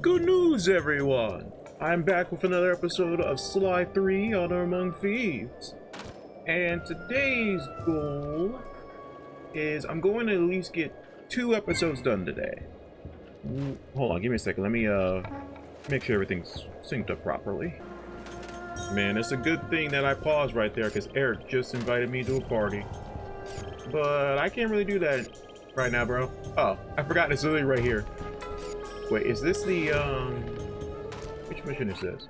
Good news, everyone! I'm back with another episode of Sly 3 Honor Among Thieves. And today's goal is I'm going to at least get 2 episodes done today. Hold on, give me a second. Let me make sure everything's synced up properly. Man, it's a good thing that I paused right there because Eric just invited me to a party. But I can't really do that right now, bro. Oh, I forgot it's literally right here. Wait, is this the, which mission is this?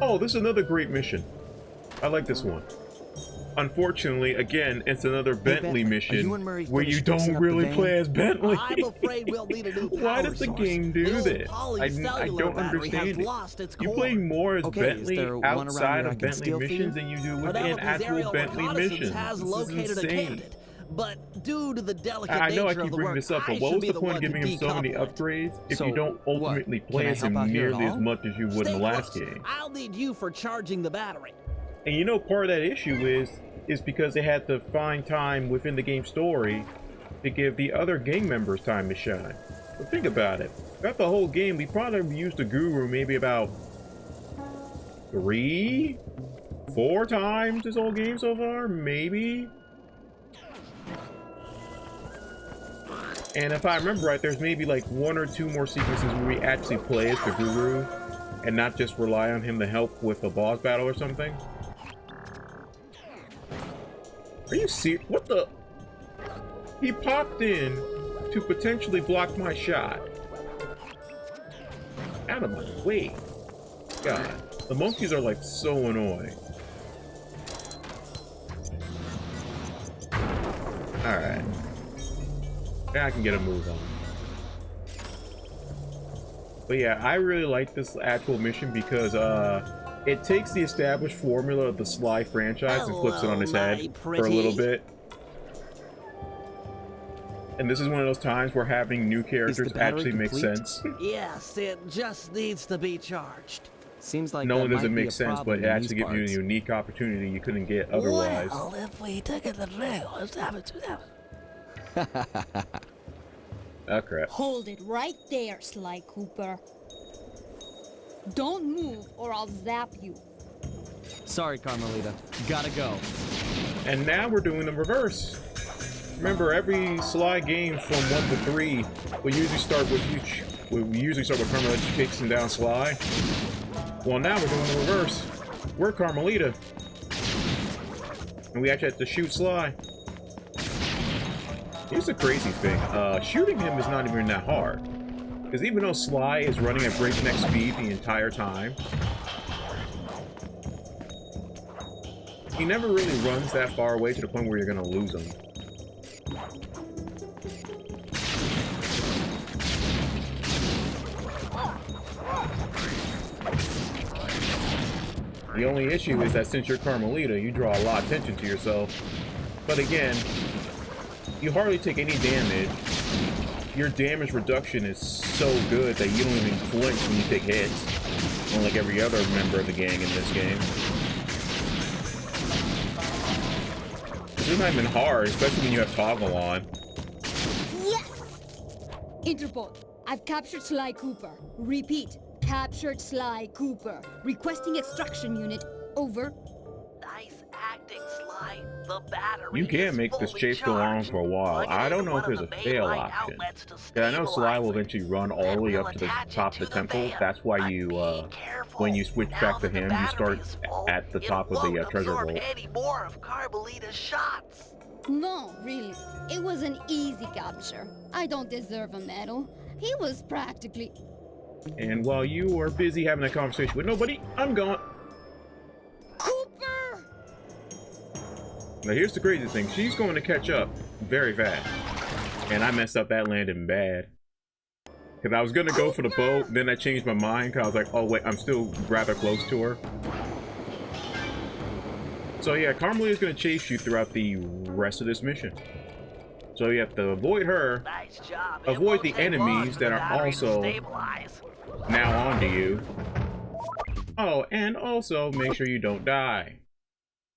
Oh, this is another great mission. I like this one. Unfortunately, again, it's another Bentley mission where you don't really play as Bentley. I'm afraid we'll need a new power Why does the game do this? I don't understand it. You play more as Bentley outside of Bentley missions than you do within actual Bentley missions. Has located a candidate. But due to the delicate I know I nature keep of the bringing work, this up, but what was the point of giving him so many upgrades if you don't ultimately play as him nearly as much as you would in the last game? I'll need you for charging the battery. And you know, part of that issue is because they had to find time within the game story to give the other gang members time to shine. But think about it. Throughout the whole game, we probably used the Guru maybe about 3, 4 times this whole game so far, maybe. And if I remember right, there's maybe like 1 or 2 more sequences where we actually play as the Guru and not just rely on him to help with a boss battle or something. Are you serious? What the? He popped in to potentially block my shot. Out of my way. God, the monkeys are like so annoying. Alright. Yeah, I can get a move on. But yeah, I really like this actual mission because it takes the established formula of the Sly franchise and flips it on its head for a little bit. And this is one of those times where having new characters actually makes sense. Yes, it just needs to be charged. Seems like not only does it make sense, but it actually gives you a unique opportunity you couldn't get otherwise. Well, if we took it the rail, let's have it to them. Oh crap. Hold it right there, Sly Cooper. Don't move or I'll zap you. Sorry, Carmelita. Gotta go. And now we're doing the reverse. Remember, every Sly game from 1 to 3, we usually start with Carmelita chasing down Sly. Well, now we're doing the reverse. We're Carmelita. And we actually have to shoot Sly. Here's the crazy thing, shooting him is not even that hard. Because even though Sly is running at breakneck speed the entire time, he never really runs that far away to the point where you're gonna lose him. The only issue is that since you're Carmelita, you draw a lot of attention to yourself. But again, you hardly take any damage. Your damage reduction is so good that you don't even flinch when you take hits, unlike every other member of the gang in this game. This is not even hard, especially when you have toggle on. Yes! Interpol, I've captured Sly Cooper. Repeat, captured Sly Cooper. Requesting extraction unit. Over. Nice acting, Sly. The battery You can make this chase go on for a while. I don't know if there's a fail option. Yeah, I know Sly will eventually run all the way up to the top of the temple. That's why you, when you switch back to him, you start at the top of the treasure vault. Any more of Carmelita's shots. No, really. It was an easy capture. I don't deserve a medal. He was practically... And while you are busy having a conversation with nobody, I'm going. Cooper! Now here's the crazy thing. She's going to catch up very fast. And I messed up that landing bad. Because I was going to go for the boat, then I changed my mind because I was like, oh wait, I'm still rather close to her. So yeah, Carmelita is going to chase you throughout the rest of this mission. So you have to avoid her, Nice job. avoid the enemies that are also now onto you. Oh, and also make sure you don't die.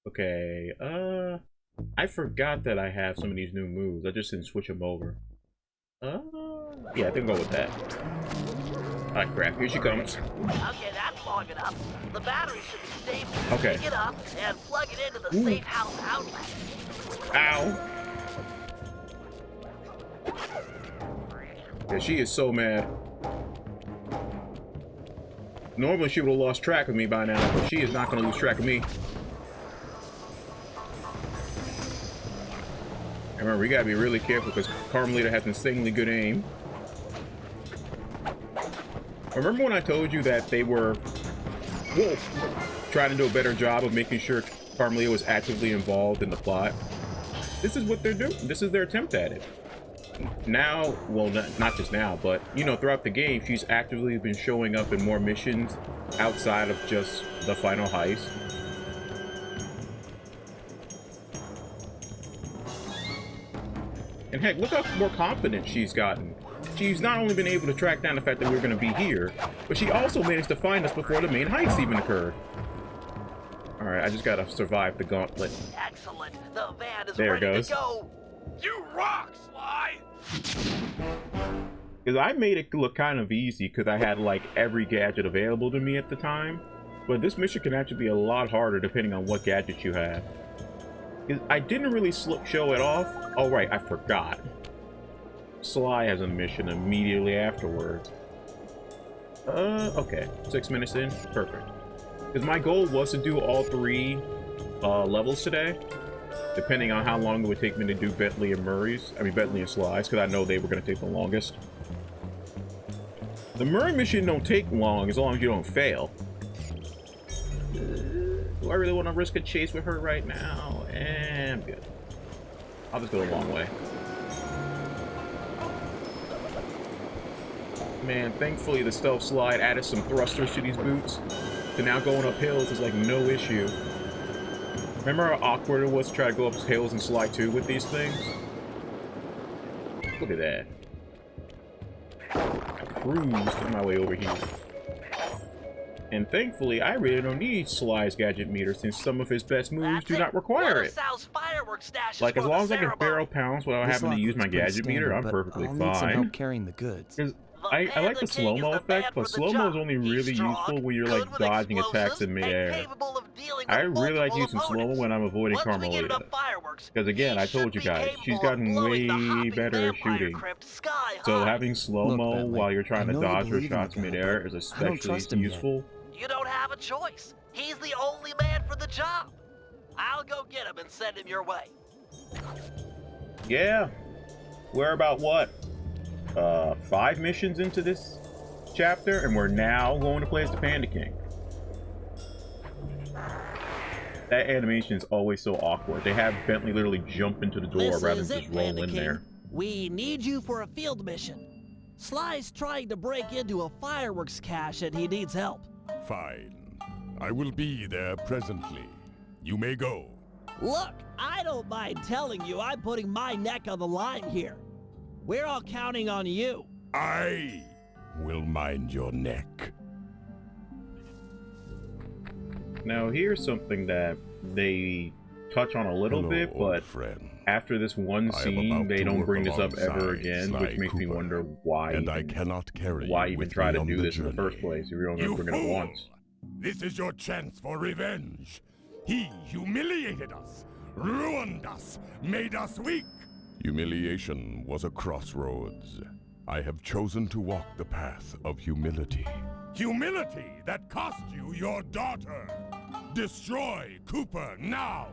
Okay, I forgot that I have some of these new moves. I just didn't switch them over. Yeah, I think I'll go with that. Ah, crap. Here she comes. Okay, that's long enough. The battery should be safe. Okay. Pick it up and plug it into the safe house outlet. Ow. Yeah, she is so mad. Normally she would have lost track of me by now, but she is not going to lose track of me. And remember, we gotta be really careful because Carmelita has insanely good aim. Remember when I told you that they were trying to do a better job of making sure Carmelita was actively involved in the plot? This is what they're doing. This is their attempt at it. Now, well, not just now, but, you know, throughout the game, she's actively been showing up in more missions outside of just the final heist. And heck, look how more confident she's gotten. She's not only been able to track down the fact that we're going to be here, but she also managed to find us before the main heist even occurred. Alright, I just gotta survive the gauntlet. Excellent. The van is There it ready goes. to go. You rock, Sly! Because I made it look kind of easy because I had like every gadget available to me at the time. But this mission can actually be a lot harder depending on what gadgets you have. 'Cause I didn't really show it off. Oh right, I forgot. Sly has a mission immediately afterwards. Okay. 6 minutes in. Perfect. Because my goal was to do all 3 levels today. Depending on how long it would take me to do Bentley and Bentley and Sly's, because I know they were going to take the longest. The Murray mission don't take long as you don't fail. Do I really want to risk a chase with her right now? And I'm good. I'll just go the long way. Man, thankfully the stealth slide added some thrusters to these boots. So now going up hills is like no issue. Remember how awkward it was to try to go up hills and slide too with these things? Look at that. I cruised my way over here. And thankfully, I really don't need Sly's gadget meter since some of his best moves do not require it. Like, as long as I can barrel pounds without having to use my gadget meter, I'm perfectly I'll need some help fine. carrying the goods. I like the slow-mo effect, but slow-mo is only really useful when you're like dodging attacks in midair. I really like using slow-mo when I'm avoiding Carmelita. Because again, I told you guys, she's gotten way better at shooting. So having slow-mo while you're trying to dodge her shots midair is especially useful. You don't have a choice. He's the only man for the job. I'll go get him and send him your way. Yeah. We're about what? 5 missions into this chapter, and we're now going to play as the Panda King. That animation is always so awkward. They have Bentley literally jump into the door rather than just roll in there. We need you for a field mission. Sly's trying to break into a fireworks cache and he needs help. Fine. I will be there presently. You may go. Look, I don't mind telling you I'm putting my neck on the line here. We're all counting on you. I will mind your neck. Now, here's something that they touch on a little bit, but friend. after this one scene, they don't bring this up ever again, which makes me wonder why I cannot carry why even try to do this in the first place if you're only You bringing it fool! once. This is your chance for revenge. He humiliated us, ruined us, made us weak. Humiliation was a crossroads. I have chosen to walk the path of humility. Humility that cost you your daughter. Destroy Cooper now.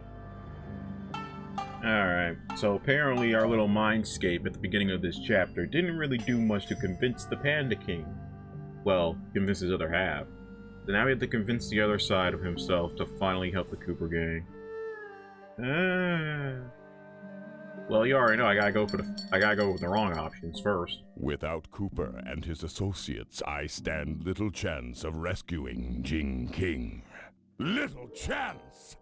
Alright, so apparently our little mindscape at the beginning of this chapter didn't really do much to convince the Panda King. Well, convince his other half. So now we have to convince the other side of himself to finally help the Cooper gang. Well, you already know I gotta go with the wrong options first. Without Cooper and his associates, I stand little chance of rescuing Jing King. Little chance!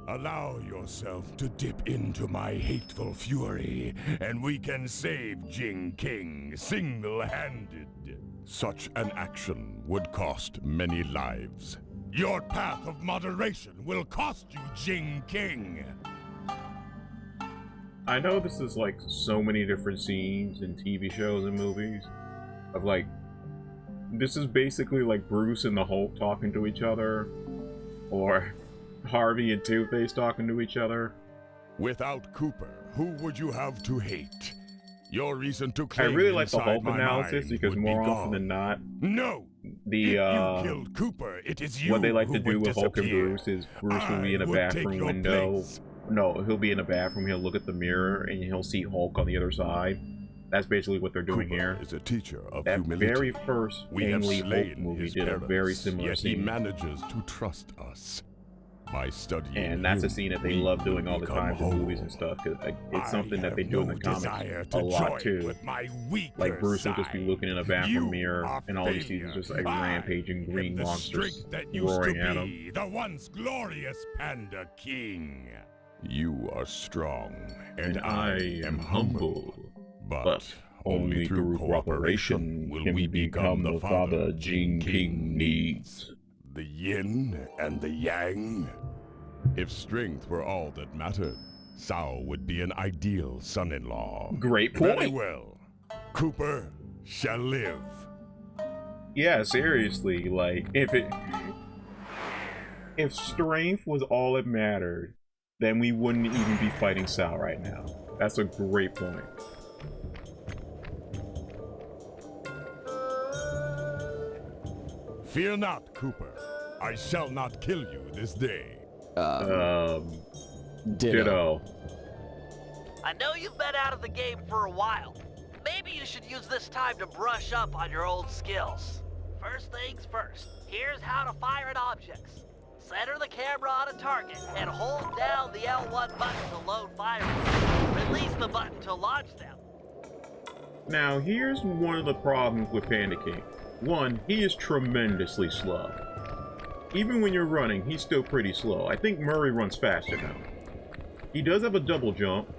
Allow yourself to dip into my hateful fury, and we can save Jing King single-handed. Such an action would cost many lives. Your path of moderation will cost you Jing King. I know this is like so many different scenes in TV shows and movies of like this is basically like Bruce and the Hulk talking to each other, or Harvey and Two-Face talking to each other. Without Cooper, who would you have to hate? Your reason to I claim really like the inside Hulk my analysis mind because would more be often gone. than not, No! the If you killed Cooper, it is you what they like who to do would with Hulk and disappear. Bruce is Bruce will be in a I would take bathroom your window. place. No, he'll be in a bathroom, he'll look at the mirror, and he'll see Hulk on the other side. That's basically what they're doing Cooper here. is a teacher of That humility. very first We have Ang Lee Hulk slain movie his did a parents, very similar yet he scene. manages to trust us. By studying And that's a him, scene that they we love doing all the become time in whole. movies and stuff, because it's something I that they have do in no the comics desire a to lot join too. with my weaker Like Bruce will just be side. looking in a bathroom You mirror, are and all he sees is failure. just a I rampaging green am the monster strength that used roaring to at him. be the once glorious Panda King. You are strong, and I am humble. But only through cooperation will we become the father Jing King needs. The yin and the yang. If strength were all that mattered, Sao would be an ideal son-in-law. Great Very point. well. Cooper shall live. Yeah, seriously, like if strength was all that mattered, then we wouldn't even be fighting Sal right now. That's a great point. Fear not, Cooper. I shall not kill you this day. Ditto. I know you've been out of the game for a while. Maybe you should use this time to brush up on your old skills. First things first, here's how to fire at objects. Center the camera on a target and hold down the L1 button to load fireworks. Release the button to launch them. Now, here's one of the problems with Panda King. One, he is tremendously slow. Even when you're running, he's still pretty slow. I think Murray runs faster now. He does have a double jump,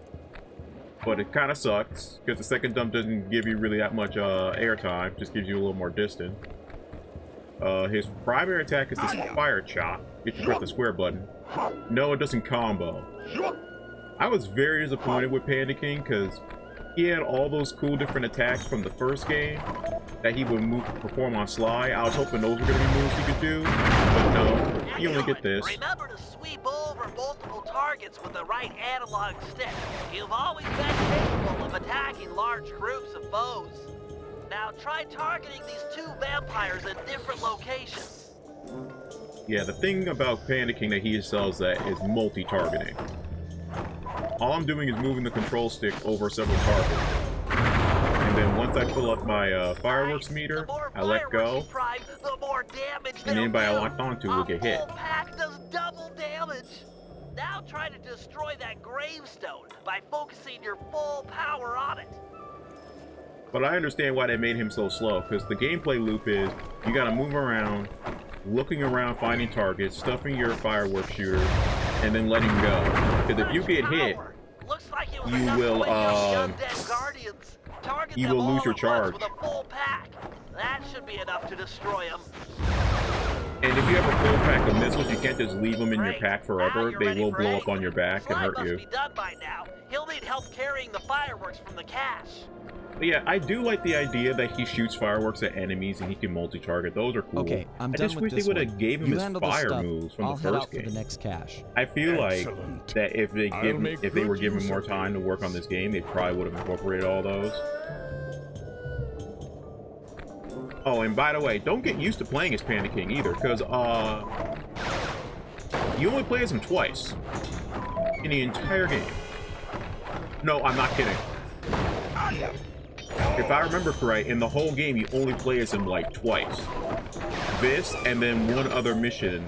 but it kind of sucks, because the second jump doesn't give you really that much air time, just gives you a little more distance. His primary attack is this fire chop, if you press the square button. No, it doesn't combo. I was very disappointed with Panda King, because he had all those cool different attacks from the first game that he would perform on Sly. I was hoping those were going to be moves he could do, but no, you only get this. Remember to sweep over multiple targets with the right analog stick. You've always been capable of attacking large groups of foes. Now try targeting these two vampires in different locations. Yeah, the thing about Panda King that he excels at is multi-targeting. All I'm doing is moving the control stick over several targets. And then once I fill up my fireworks meter, I let go, and anybody I locked onto will get hit. A full pack does double damage. Now try to destroy that gravestone by focusing your full power on it. But I understand why they made him so slow, because the gameplay loop is, you gotta move around, looking around, finding targets, stuffing your fireworks shooter, and then letting go. Because if you get hit, you will lose your charge. With a full pack. That should be enough to destroy them. And if you have a full pack of missiles, you can't just leave them in your pack forever. They will blow up on your back and hurt you. Must be done by now. He'll need help carrying the fireworks from the cache. But yeah, I do like the idea that he shoots fireworks at enemies and he can multi-target. Those are cool. Okay, I'm I done just with wish this they would have one. gave him You his handle this fire stuff. moves from I'll the head first out for game. the next cache. I feel like Excellent. that if they I'll make if they were good given use more of time to work on this game, they probably would have incorporated all those. Oh, and by the way, don't get used to playing as Panda King either, because you only play as him twice in the entire game. No, I'm not kidding. If I remember correct, in the whole game, you only play as him like twice. This, and then one other mission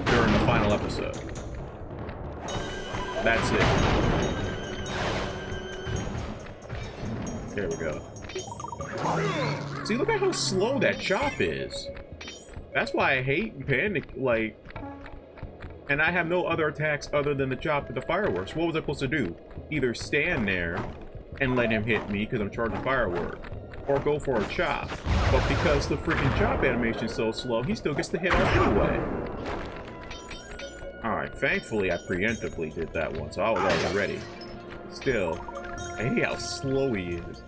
during the final episode. That's it. There we go. See, look at how slow that chop is. That's why I hate Panda, like... And I have no other attacks other than the chop with the fireworks. What was I supposed to do? Either stand there and let him hit me because I'm charging firework, or go for a chop. But because the freaking chop animation is so slow, he still gets to hit off anyway. Alright, thankfully I preemptively did that one, so I was already ready. Still, I hate how slow he is.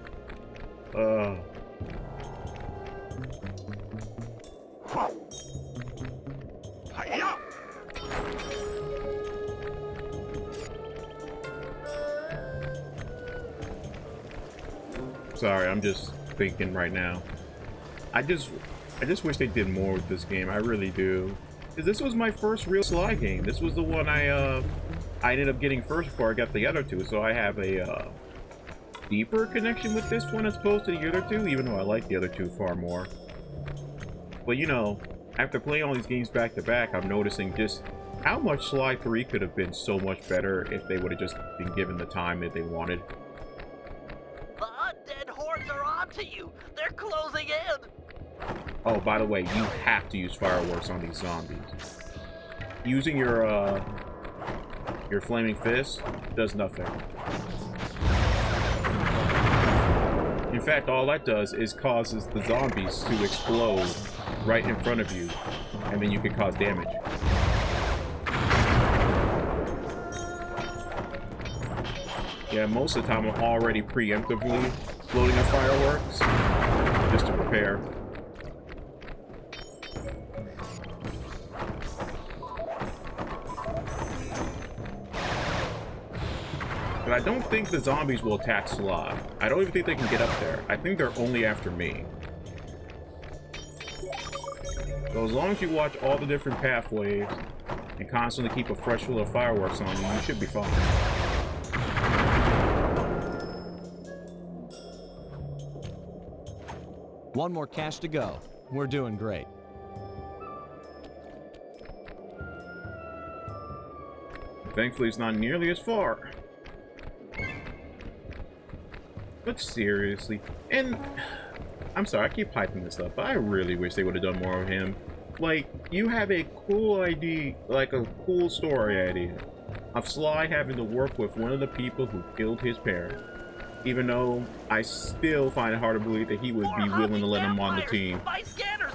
Sorry, I'm just thinking right now. I just wish they did more with this game. I really do. Because this was my first real Sly game. This was the one I ended up getting first before I got the other two. So I have a deeper connection with this one as opposed to the other two, even though I like the other two far more. But you know, after playing all these games back to back, I'm noticing just how much Sly 3 could have been so much better if they would have just been given the time that they wanted. The undead hordes are onto you. They're closing in. Oh, by the way, you have to use fireworks on these zombies. Using your flaming fist does nothing. In fact, all that does is causes the zombies to explode right in front of you, and then you can cause damage. Yeah, most of the time I'm already preemptively loading the fireworks just to prepare. But I don't think the zombies will attack Sly. I don't even think they can get up there. I think they're only after me. So as long as you watch all the different pathways and constantly keep a fresh full of fireworks on you, you should be fine. One more cache to go. We're doing great. Thankfully, it's not nearly as far. But seriously, and I'm sorry, I keep hyping this up, but I really wish they would have done more of him. Like, you have a cool idea, like a cool story idea, of Sly having to work with one of the people who killed his parents. Even though I still find it hard to believe that he would be willing to let him on the team. My scanners,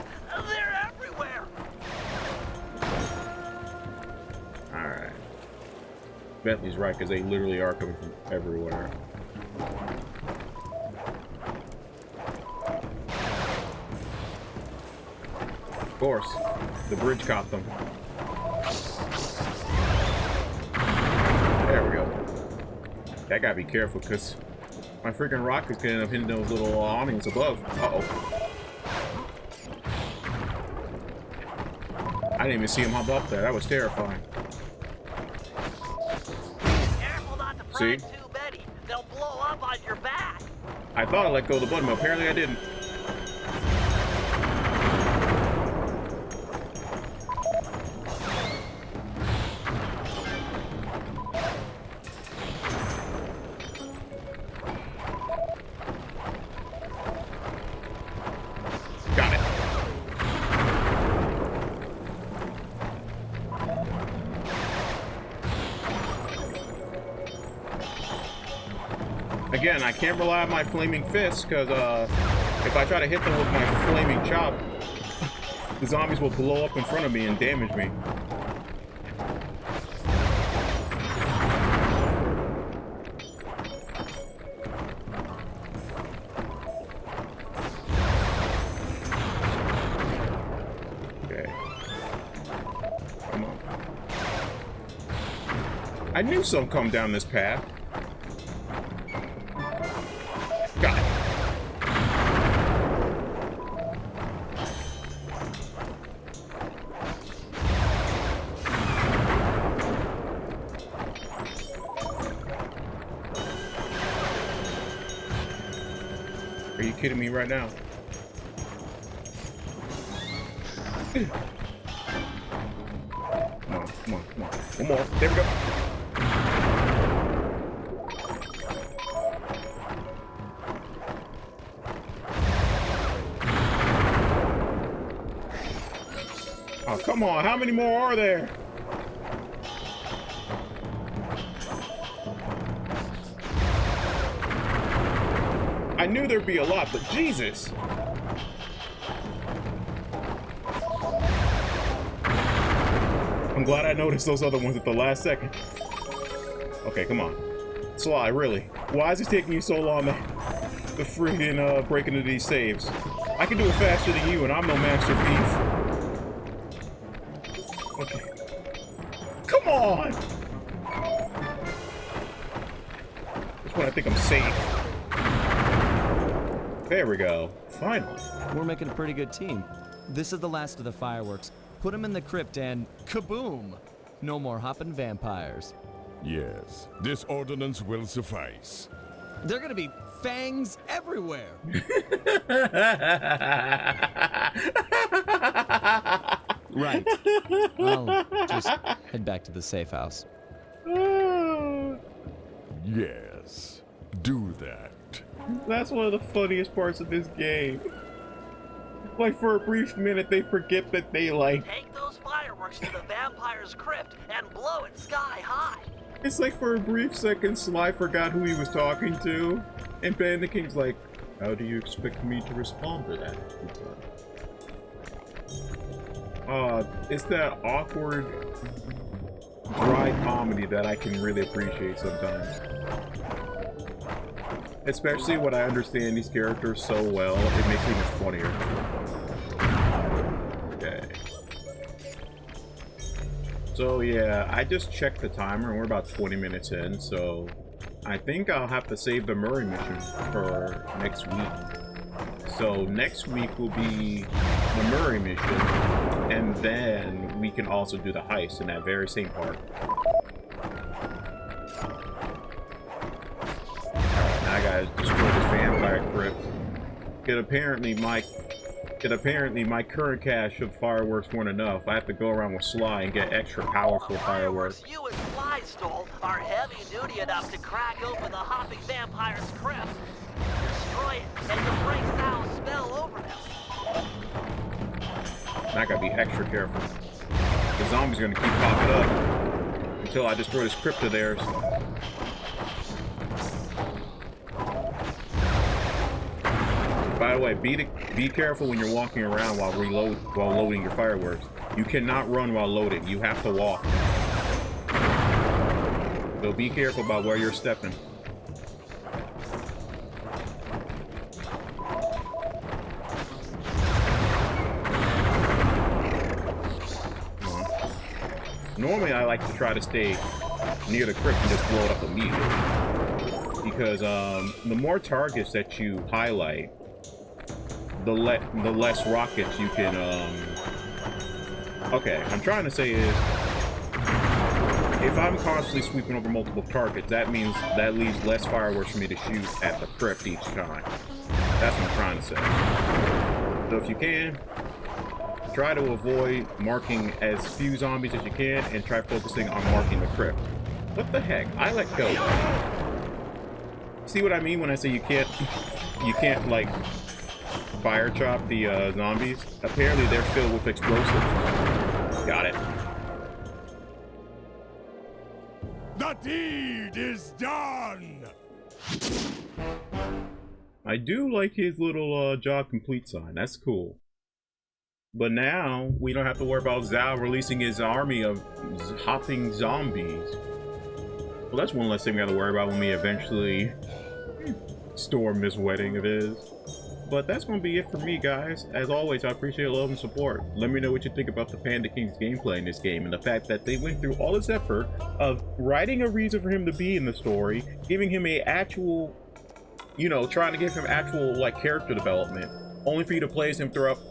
they're everywhere. Alright. Bentley's right, because they literally are coming from everywhere. Of course, the bridge caught them. There we go. I gotta be careful, because my freaking rocket's gonna end up hitting those little awnings above. Uh-oh. I didn't even see him hop up there. That was terrifying. Careful not to frag too many. They'll blow up on your back. I thought I let go of the button, but apparently I didn't. Got it. Again, I can't rely on my flaming fist, because if I try to hit them with my flaming chop, the zombies will blow up in front of me and damage me. Okay. Come on. I knew some come down this path. Got it. Are you kidding me right now? Come on, come on, come on. One more. There we go. Oh, come on. How many more are there? I knew there'd be a lot, but Jesus. I'm glad I noticed those other ones at the last second. Okay, come on. Sly, really? Why is it taking you so long to freaking break into these saves? I can do it faster than you, and I'm no master thief. Okay. Come on! This one I think I'm safe. There we go. Finally. We're making a pretty good team. This is the last of the fireworks. Put them in the crypt and kaboom! No more hopping vampires. Yes, this ordinance will suffice. They're gonna be fangs everywhere. Right. I'll just head back to the safe house. Yes, do that. That's one of the funniest parts of this game. Like, for a brief minute, they forget that they, like... Take those fireworks to the vampire's crypt and blow it sky high. It's like for a brief second, Sly forgot who he was talking to. And Panda King's like, how do you expect me to respond to that? It's that awkward, dry comedy that I can really appreciate sometimes. Especially when I understand these characters so well, it makes it even funnier. Okay. So yeah, I just checked the timer and we're about 20 minutes in, so I think I'll have to save the Murray mission for next week. So next week will be the Murray mission, and then we can also do the heist in that very same part. Now I gotta destroy this vampire crypt. Apparently my current cache of fireworks weren't enough. I have to go around with Sly and get extra powerful fireworks. You and Sly stole are heavy duty enough to crack open the hopping vampire's crypt, destroy it, and to bring foul smell over them. I gotta be extra careful. The zombie's gonna keep popping up until I destroy this crypt of theirs. By the way, be careful when you're walking around while loading your fireworks. You cannot run while loading. You have to walk. So be careful about where you're stepping. Normally, I like to try to stay near the crypt and just blow it up immediately. Because the more targets that you highlight, the less rockets you can, okay, I'm trying to say is, if I'm constantly sweeping over multiple targets, that means that leaves less fireworks for me to shoot at the crypt each time. That's what I'm trying to say. So if you can, try to avoid marking as few zombies as you can, and try focusing on marking the crypt. What the heck? I let go. See what I mean when I say you can't, like, fire chop the zombies? Apparently they're filled with explosives. Got it. The deed is done! I do like his little job complete sign. That's cool. But now we don't have to worry about Zhao releasing his army of hopping zombies. Well, that's one less thing we have to worry about when we eventually storm this wedding of his. But that's going to be it for me, guys. As always, I appreciate your love and support. Let me know what you think about the Panda King's gameplay in this game, and the fact that they went through all this effort of writing a reason for him to be in the story, giving him a actual, you know, trying to give him actual, like, character development, only for you to play as him throughout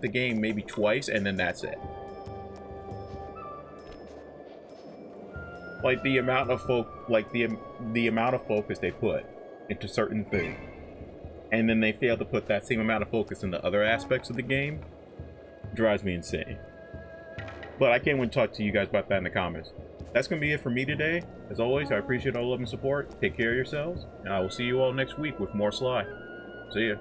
the game maybe twice, and then that's it. Like the amount of the amount of focus they put into certain things, and then they fail to put that same amount of focus into other aspects of the game, drives me insane. But I can't wait to talk to you guys about that in the comments. That's gonna be it for me today. As always, I appreciate all love and support. Take care of yourselves, and I will see you all next week with more Sly. See ya.